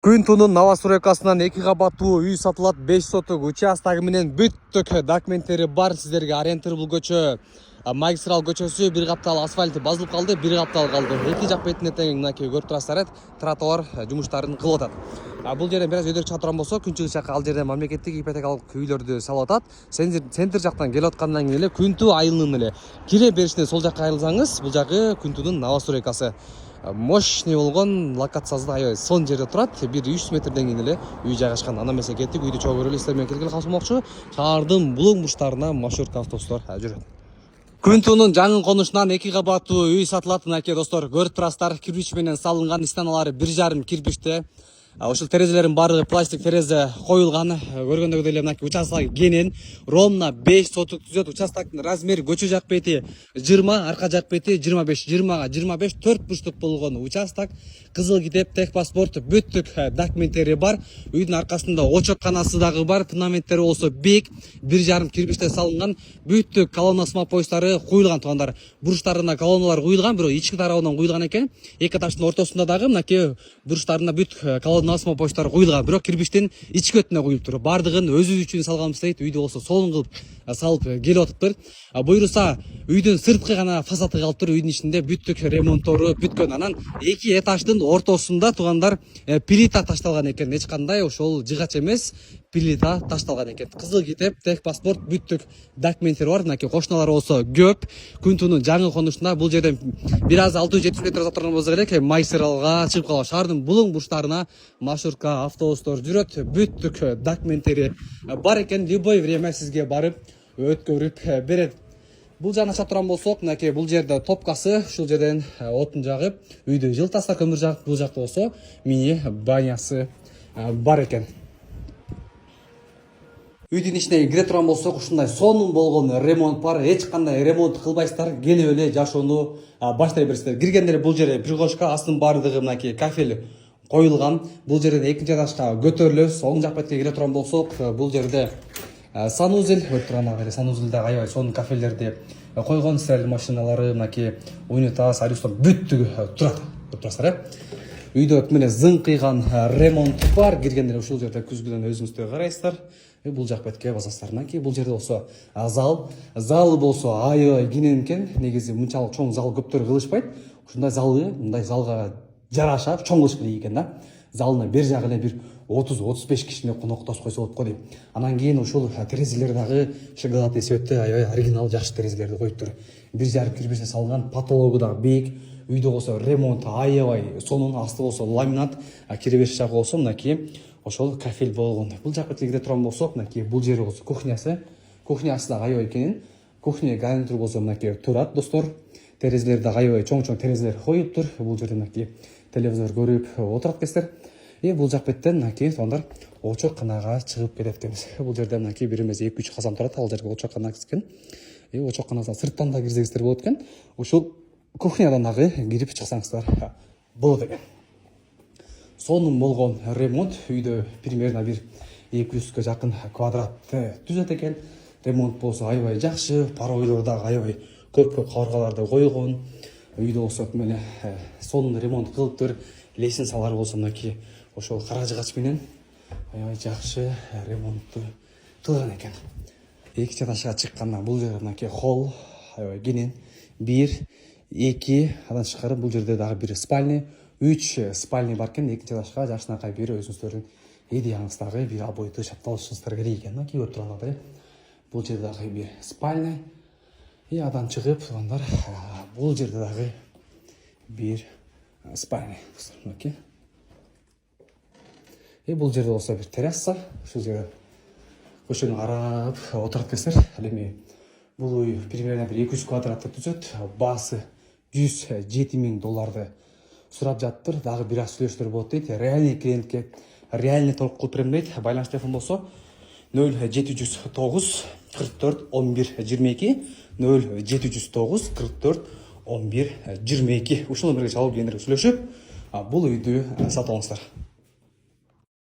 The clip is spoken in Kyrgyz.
Күн тунун Новостройкасынан 2 кабаттуу үй сатылат, 5 соток участогу менен бүттүк документтери бар. Сиздерге ориентир бул көчө магистрал көчөсү, 1 каптал асфальты басылып калды, 1 каптал калды. Эки жак бетине тең мынакей көрүп турасыздар, тротуар жумуштарын кылып атат. Бул жерден бир аз өйдө чыга турган болсо, күнчүгү жакка ал жерден мамлекеттик ипотекалык үйлөрдү салып атат. Центр жактан келип аткандан кийин эле Күнтүү айылынын эле кире беришинен сол жакка айрылсаңыз, бул жагы Күнтүүнүн Новостройкасы. Мощный болгон локациясы аябай сон жерде турат. 1-300 метрден кийин эле үй жайгашкан. Ана эмесе кеттик, үйдү чогуу көрөлү. Сиздер менен келгиле калышмакчы. Шаардын булуң бурчтарына маршрутка автобустар жүрөт. Күнтүүнүн жаңы конушунан 2 кабаттуу үй сатылат. Мынакей достор, көрүп турасыздар, кирпич менен салынган, стеналары 1,5 кирпичте. Ошол терезелердин баары пластик терезе коюлган. Көргөндөгүдөй эле мынакей участок кенен, ровно 5 соток түзөт. Участоктун размери көчө жак бети 20, арка жак бети 25, 20га 25 4 бурчтук болгон участок. Кызыл китеп, техпаспорт, бүттүк документтери бар. Үйдүн аркасында очокканасы дагы бар. Фундаменттери болсо бийик, 1,5 кирпичте салынган. Бүттүк колонна поисттары куюлган туугандар. Бурчтарына колонналар куюлган, бирок ички тарабынан куюлган экен. Эки таштын ортосунда дагы мынакей бурчтарына бүт колонна поисттары куюлган, бирок кирпичтин ички бетине куюлуптур. Бардыгын өзүбүз үчүн салганбыз дейт. Үйдү болсо солун кылып салып келип атыптыр. Буюрса үйдүн сырткы гана фасады калыптыр. Үйдүн ичинде бүттүк ремонттору бүткөн. Анан эки этаждын ортосунда туугандар плита ташталган экен. Эч кандай ошол жыгач эмес, плита ташталган экен. Кызыл китеп, техпаспорт, бүттүк документтер бар. Мынакей кошуналар болсо көп. Күнтүүнүн жаңы конушунда бул жерден бир аз 600-700 метр uzaktan болсо керек, магистралга чыгып калган. Шаардын булуң бурчтарына маршрутка автобустар жүрөт. Бүттүк документтери бар экен. Любой время сизге барып өткөрүп берет. Бул жагына чыга турган болсок, мынакей бул жерде топкасы, ушул жерден отун жагып, үйдү жылтаса көмүр жагып, бул жакта болсо мини банясы бар экен. Үйдүн ичине кире турган болсок, ушундай сонун болгон ремонт бар. Эч кандай ремонт кылбайсыздар, келип эле жашоону баштай бересиздер. Киргенде бул жерде прихожка, астын баардыгы мынакей кафель коюлган. Бул жерден экинчи этажга көтөрүлөбүз. Оң жак бетке кире турган болсок, бул жерде санузел, өттүрган санузелде аябай сонун кафелерди койгон, стиральный машиналары, мынакей унитаз, арюстор бүттүгү турат. Турасыздар. Үйдө менен зыңкыйган ремонт бар. Киргенде ушул жерде күзгүдөн өзүңүздөр карайсыздар. Бул жак бетке басасыздар. Мынакей бул жерде болсо зал болсо аябай кенен экен. Негизи мынчалык чоң зал көптөр кылышпайт. Ушундай залы, мындай залга жараша чоң кылыш керек экен да. Залына бер жагы эле бир 30-35 кишини коноктош койсо болот го дейм. Анан кийин ушул терезелер дагы шоколад эсебетте аябай оригинал жакшы терезелерди коюптур. 1,5 кирпичтен салган, потологу да бийик. Үйдө болсо ремонт аябай сонун, асты болсо ламинат, кире бериш жагы болсо мынакей ошол кафель болгон. Бул жак бетке кире турган болсок, мынакей бул жери болсо кухнясы. Кухнясы да аябай кенен. Кухня гарнитур болсо мынакей турат достор. Терезелер да аябай чоң-чоң терезелер коюптур. Бул жерде мынакей телевизор көрүп отурат кесиздер. Бул жак беттен мынакей туугандар очокканага чыгып кетет экенбиз. Бул жерде мынакей бир эмес 2-3 казан турат. Ал жерге очоккана кирген. Очокканасына сырттан да кирсеңиздер болот экен. Ушул кухнядан дагы кирип чыксаңыздар болот экен. Сонун болгон ремонт. Үйдө примерно бир 200га жакын квадрат түзөт экен. Ремонт болсо аябай жакшы, паройлор дагы аябай көп кабыргаларды коюлгон. Үйдө болсо менен сонун ремонт кылыптыр. Лестницалар болсо мынакей ошол кара жыгач менен аябай жакшы ремонтту кылган экен. Экинчи этажга чыкканда бул жерде мынакей холл аябай кенен. 1, 2 андан тышкары бул жерде дагы бир спальня, 3 спальня бар экен. Экинчи этажга жакшынакай бир өзүңүздөрдүн идеяңыздагы бир обойду чапталышыңыздар керек экен. Көрүп тургандай. Бул жерде дагы бир спальня. Адан чыгып туугандар, бул жерде дагы бир спальня. Мынакей. Бул жерде болсо бир терраса. Ушул жерде көчөнү карап отурат кесиздер. Ал эми бул үй примерно бир 200 квадратты түзөт. Баасы $107,000 сурап жаттыр. Дагы бир аз сүйлөшүлөр болот дейт. Реальный клиентке реальный толук кылып берем дейт. Байланыш телефон болсо 0709 44 11 22 0709 44 11 22. Ушул номерге чалып кийинирээк сүйлөшүп, бул үйдү сатып алыңыздар.